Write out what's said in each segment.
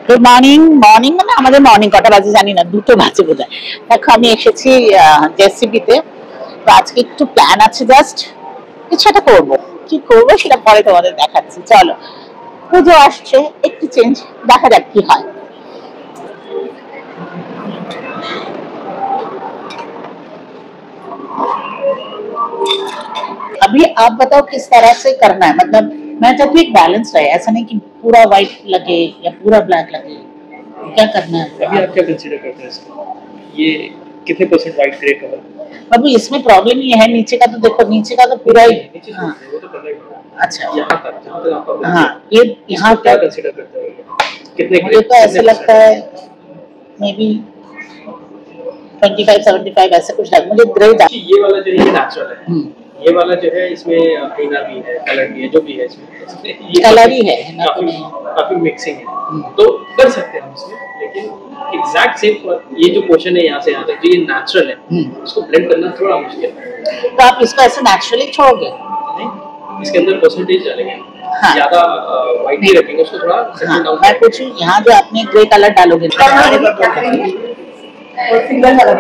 Good morning. Morning মানে আমাদের morning কটা বাজে জানি না, 2টো বাজে বোধহয়। দেখো আমি এসেছি জেসিবিতে। তো আজকে একটু প্ল্যান আছে, জাস্ট কিছু একটা করবো। কি করবো সেটা পরে তোমাদের দেখাচ্ছি। চলো, পুজো আসছে, একটু চেঞ্জ, দেখা যাক কি হয়। अभी आप बताओ किस तरह से करना है, मतलब मैं चाहती हूँ एक बैलेंस रहे, ऐसा नहीं कि पूरा व्हाइट लगे या पूरा ब्लैक लगे। क्या करना है अभी आप क्या कंसीडर करते हैं इसको? ये कितने परसेंट व्हाइट ग्रे कलर? अभी इसमें प्रॉब्लम ये है, नीचे का तो देखो, नीचे का तो पूरा ही नीचे हाँ। वो तो करना ही पड़ेगा। अच्छा, यहाँ तक जहाँ तक आपका हाँ, ये यहाँ क्या तक कंसीडर करते हैं? कितने मुझे तो ऐसे लगता है मे बी 25-75 ऐसे कुछ लग, मुझे ग्रे ये वाला जो है नेचुरल है, ये वाला जो है इसमें हिना भी है, कलर भी है, जो भी है इसमें ये कलर ही है ना, काफी मिक्सिंग है, तो कर सकते हैं हम इसमें। लेकिन एग्जैक्ट सेम ये जो पोर्शन है यहाँ से यहाँ तक जो ये नेचुरल है, उसको ब्लेंड करना थोड़ा मुश्किल है। तो आप इसको ऐसे नेचुरली छोड़ोगे? नहीं, इसके अंदर परसेंटेज डालेंगे, हाँ। ज्यादा व्हाइट नहीं रखेंगे उसको, थोड़ा हाँ, मैं पूछूं यहाँ जो आपने ग्रे कलर डालोगे और सिंगल कलर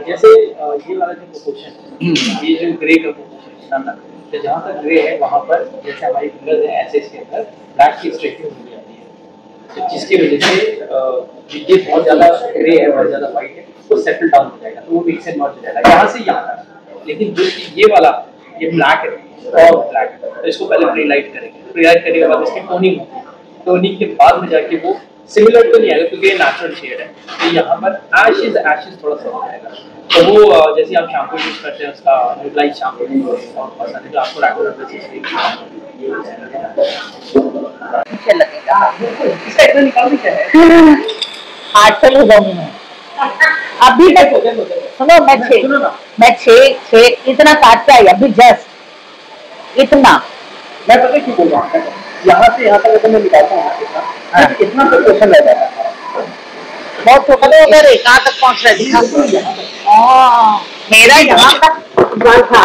जैसे ये वाला जो पोर्शन है, ये जो ग्रे का पोर्शन है, तो जहाँ तक ग्रे है वहाँ पर जैसे हमारी फिंगर्स है ऐसे इसके अंदर ब्लैक की स्ट्रेकिंग हो जाती है, तो जिसकी वजह से ये बहुत ज़्यादा ग्रे है, बहुत ज़्यादा वाइट है, वो सेटल डाउन हो जाएगा, तो वो मिक्स एंड मर्ज हो जाएगा यहाँ से यहाँ तक। लेकिन जो ये वाला ये ब्लैक है और ब्लैक है, तो इसको पहले प्री लाइट करेंगे, प्री लाइट करने के बाद इसकी टोनिंग होगी, टोनिंग के बाद में जाके वो सिमिलर तो नहीं आएगा क्योंकि ये नेचुरल शेड है, तो यहाँ पर एशेस थोड़ा सा हो जाएगा। तो वो जैसे आप शैम्पू यूज करते हैं उसका न्यूट्रालाइज शैम्पू बहुत पसंद है, जो आपको रेगुलर बेसिस पे अच्छा लगेगा। इसका इतना निकाल क्या है आजकल हो जाऊंगी मैं अभी तक। सुनो, मैं छः इतना काटता है अभी, जस्ट इतना। मैं पता क्यों बोल रहा हूँ, यहाँ से यहाँ तक अगर मैं निकालता हूँ इतना तो क्वेश्चन लग जाता है, बहुत छोटा तो उधर है, कहाँ तक पहुँच रहा है दिखा। मेरा यहाँ तक था।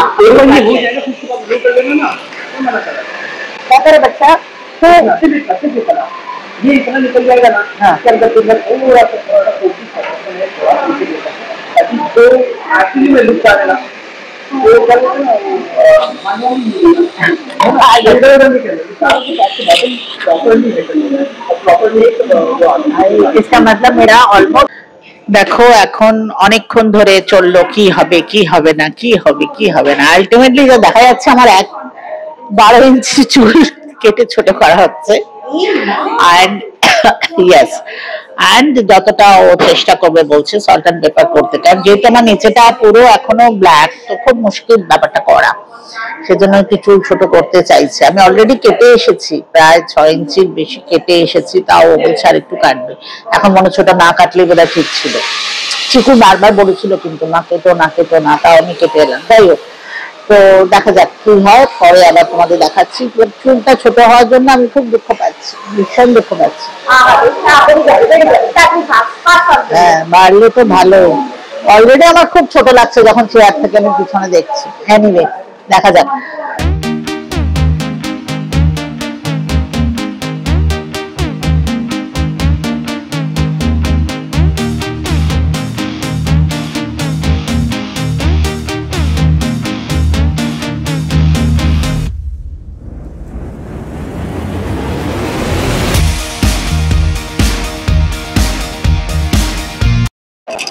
क्या करे बच्चा, तो ये इतना निकल जाएगा ना, इसके अंदर थोड़ा सा कोशिश एक्चुअली में लुक आएगा ना, इसका मतलब मेरा অলমোস্ট দেখো এখন অনেকক্ষণ ধরে চললো, কি হবে কি হবে না, কি হবে কি হবে না, আলটিমেটলি যা দেখা যাচ্ছে আমার 12 ইঞ্চি চুল কেটে ছোট করা হচ্ছে। এন্ড ইয়েস, এন্ড যতটা ও চেষ্টা করবে বলছে সল্ট এন্ড পেপার করতে, কারণ যেহেতু আমার নিচেটা পুরো এখনো ব্ল্যাক, তো খুব মুশকিল ব্যাপারটা করা, সেজন্য একটু চুল ছোট করতে চাইছে। আমি অলরেডি কেটে এসেছি, প্রায় 6 ইঞ্চির বেশি কেটে এসেছি, তাও ও বলছে আর একটু কাটবে। এখন মনে ছোট না কাটলে বোধহয় ঠিক ছিল। চিকু বারবার বলেছিল কিন্তু না কেটো না কেটো না, তাও আমি কেটে এলাম। যাই হোক, তো দেখা যাক কি হয়, পরে আবার তোমাদের দেখাচ্ছি। চুলটা ছোট হওয়ার জন্য আমি খুব দুঃখ পাচ্ছি, ভীষণ দুঃখ পাচ্ছি। হ্যাঁ, বাড়লে তো ভালো। অলরেডি আমার খুব ছোট লাগছে যখন চেয়ার থেকে আমি পিছনে দেখছি। এনিওয়ে, দেখা যাক।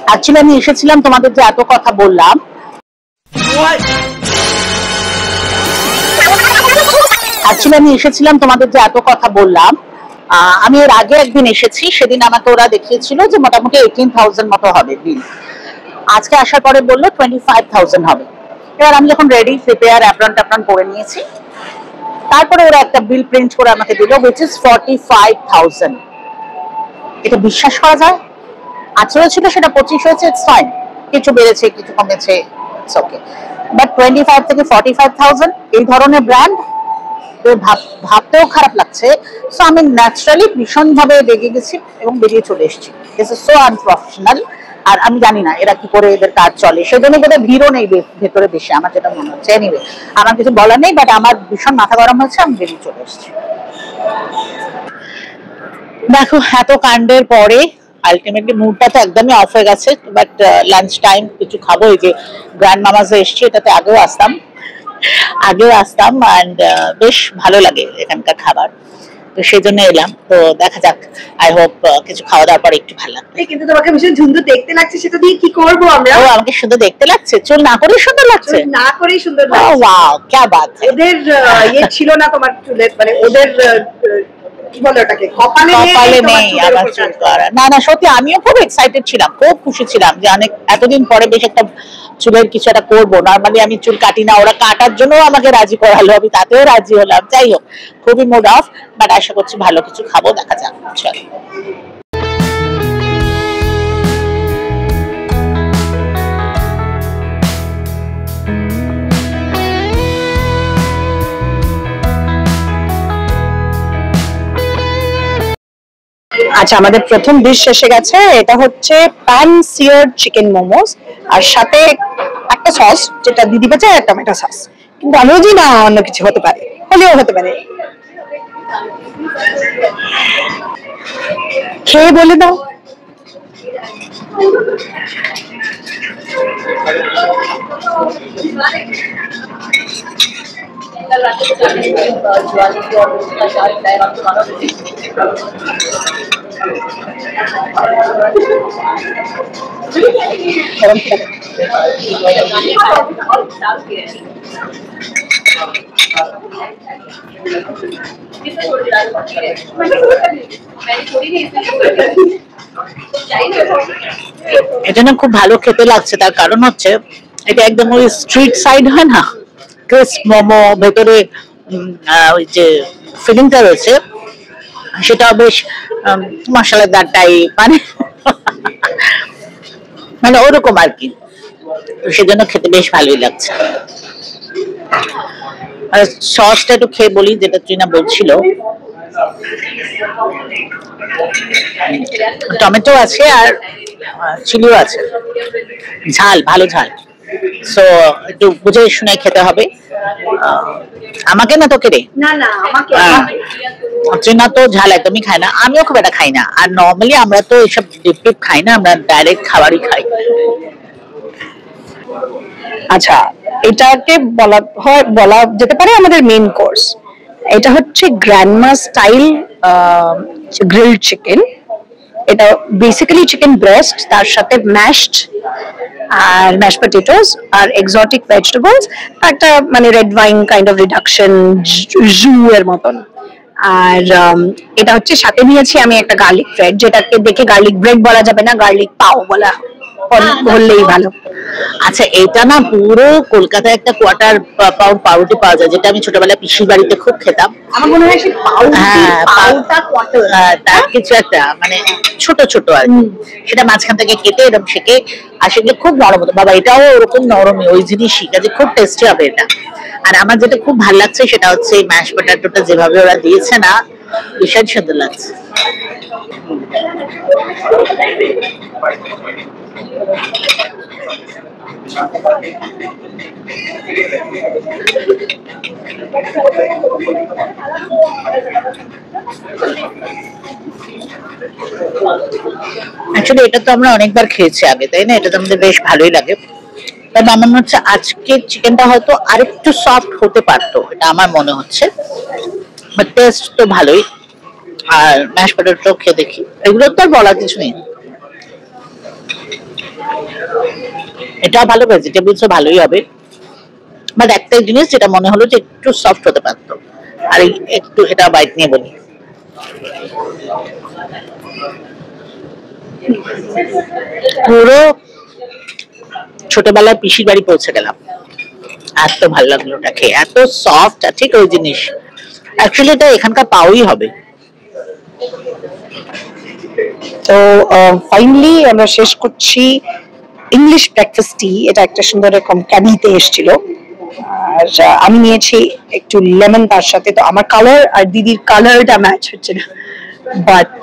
অ্যাকচুয়ালি আমি এসেছিলাম তোমাদের যে এত কথা বললাম, আমি এর আগে একদিন এসেছি, সেদিন আমাকে ওরা দেখিয়েছিল যে মোটামুটি 18,000 মতো হবে বিল। আজকে আসার পরে বললো 25,000 হবে। এবার আমি যখন রেডি প্রিপেয়ার অ্যাপ্রন ট্যাপ্রন করে নিয়েছি, তারপরে ওরা একটা বিল প্রিন্ট করে আমাকে দিল, which is 45,000। এটা বিশ্বাস করা যায়? আচরণ ছিল সেটা 25 হয়েছে, ইটস ফাইন, কিছু বেড়েছে কিছু কমেছে, ইটস ওকে। বাট 25 থেকে 45,000 এই ধরনের ব্র্যান্ড ভাবতেও খারাপ লাগছে। সো আমি ন্যাচারালি ভীষণভাবে রেগে গেছি এবং বেরিয়ে চলে এসেছি। This is so unprofessional. আর আমি জানি না এরা কি করে এদের কাজ চলে, সেজন্য বোধহয় ভিড়ও নেই ভেতরে বেশি, আমার যেটা মনে হচ্ছে। এনিওয়ে, আমার কিছু বলার নেই, বাট আমার ভীষণ মাথা গরম হয়েছে, আমি বেরিয়ে চলে এসেছি। দেখো এত কাণ্ডের পরে আলটিমেটলি মুডটা তো একদমই অফ হয়ে গেছে, বাট লাঞ্চ টাইম কিছু খাবো। এই যে গ্র্যান্ড মামাজে এসছি, এটাতে আগেও আসতাম অ্যান্ড বেশ ভালো লাগে এখানকার খাবার, তো সেই জন্য এলাম। তো দেখা যাক, আই হোপ কিছু খাওয়া দাওয়ার পরে একটু ভালো লাগবে। কিন্তু তোমাকে ভীষণ সুন্দর দেখতে লাগছে, সেটা দিয়ে কি করবো আমরা? ও আমাকে সুন্দর দেখতে লাগছে? চুল না করেই সুন্দর লাগছে? না করেই সুন্দর লাগছে। ওয়াও क्या बात है। ওদের ইয়ে ছিল না তোমার চুলের, মানে ওদের কি বলে ওটাকে, কপালে নেই আমার চুল করা। না না সত্যি আমিও খুব এক্সাইটেড ছিলাম, খুব খুশি ছিলাম যে অনেক এতদিন পরে বেশ একটা চুলের কিছু একটা করবো। নর্মালি আমি চুল কাটি না, ওরা কাটার জন্য আমাকে রাজি করালো, আমি তাতেও রাজি হলাম। যাই হোক, খুবই মুড অফ, বাট আশা করছি ভালো কিছু খাবো, দেখা যাক। চল। আচ্ছা, আমাদের প্রথম ডিশ এসে গেছে। এটা হচ্ছে প্যান সিয়ার্ড চিকেন মোমোস, আর সাথে একটা সস যেটা দিদি পেয়েছে, টমেটো সস। কিন্তু আমিও জানি না অন্য কিছু হতে পারে, হলেও হতে পারে। খেয়ে বলে দাও। এটা না খুব ভালো খেতে লাগছে, তার কারণ হচ্ছে এটা একদম ওই স্ট্রিট সাইড হয় না, ক্রিস্প মোমো, ভেতরে ওই যে ফিলিংটা রয়েছে সেটা বেশ মশলাদার টাইপ, মানে ওরকম আর কি, তো সেজন্য খেতে বেশ ভালোই লাগছে। আর সসটা একটু খেয়ে বলি, যেটা ট্রিনা বলছিল, টমেটো আছে আর চিলিও আছে, ঝাল, ভালো ঝাল। সো একটু বুঝে শুনে খেতে হবে। আমাকে না তোকে রে? না না, আমাকে। ট্রিনা তো ঝাল একদমই খায় না, আমিও খুব একটা খাই না। আর নর্মালি আমরা তো এইসব ডিপ ডিপ খাই না, আমরা ডাইরেক্ট খাবারই খাই। আচ্ছা, এটাকে বলা যেতে পারে আমাদের মেইন কোর্স। এটা হচ্ছে গ্র্যান্ডমা স্টাইল গ্রিলড চিকেন। এটা বেসিক্যালি চিকেন ব্রেস্ট, তার সাথে ম্যাশড আর ম্যাশ পটেটোস আর এক্সোটিক ভেজিটেবলস, একটা মানে red wine kind of reduction, jus এর মতন। আর এটা হচ্ছে সাথে নিয়েছি আমি একটা গার্লিক ব্রেড, যেটাকে দেখে গার্লিক ব্রেড বলা যাবে না, গার্লিক পাও বললেই ভালো। আচ্ছা, এটা না পুরো কলকাতায় একটা কোয়ার্টার পাউন্ড পাউরুটি পাওয়া যায়, যেটা আমি ছোটবেলায় পিসির বাড়িতে খুব খেতাম। আমার মনে হয় তার কিছু একটা মানে ছোট ছোট আর সেটা মাঝখান থেকে কেটে এরকম সেকে, আর সেগুলো খুব নরম হতো। বাবা, এটাও ওরকম নরমই, ওই জিনিসই, কাজে খুব টেস্টি হবে এটা। আর আমার যেটা খুব ভালো লাগছে সেটা হচ্ছে এই ম্যাশ পটেটোটা যেভাবে ওরা দিয়েছে না, ভীষণ সুন্দর লাগছে। অ্যাকচুয়ালি এটা তো আমরা অনেকবার খেয়েছি আগে, তাই না? এটা তো আমাদের বেশ ভালোই লাগে। তবে আমার মনে হচ্ছে আজকের চিকেনটা হয়তো আরেকটু সফট হতে পারতো, এটা আমার মনে হচ্ছে। বাট টেস্ট তো ভালোই। আর ম্যাশ পটেটো খেয়ে দেখি, এগুলো তো আর বলার কিছু নেই। এটাও ভালো, ভেজিটেবলসও ভালোই হবে, বাট একটা জিনিস যেটা মনে হলো যে একটু সফট হতে পারতো। আর একটু এটা বাইট নিয়ে বলি, পুরো ছোটবেলায় পিসির বাড়ি পৌঁছে গেলাম। এত ভালো লাগলো ওটা খেয়ে, এত সফট। ঠিক ওই জিনিস, অ্যাকচুয়ালি এটা এখানকার পাওয়াই হবে। তো ফাইনালি আমরা শেষ করছি ইংলিশ ব্রেকফাস্ট টি। এটা একটা সুন্দর রকম ক্যাবিতে এসেছিল, আর আমি নিয়েছি একটু লেমন তার সাথে। তো আমার কালার আর দিদির কালারটা ম্যাচ হচ্ছে না, বাট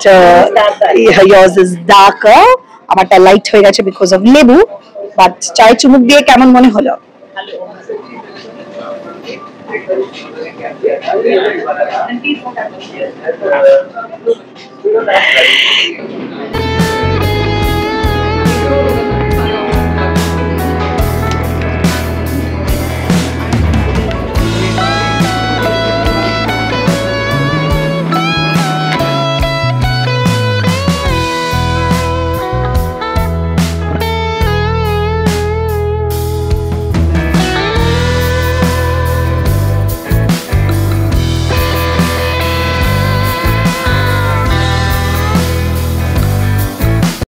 yours is darker, আমারটা লাইট হয়ে গেছে বিকজ অফ লেবু। বাট চায় চুমুক দিয়ে কেমন মনে হলো?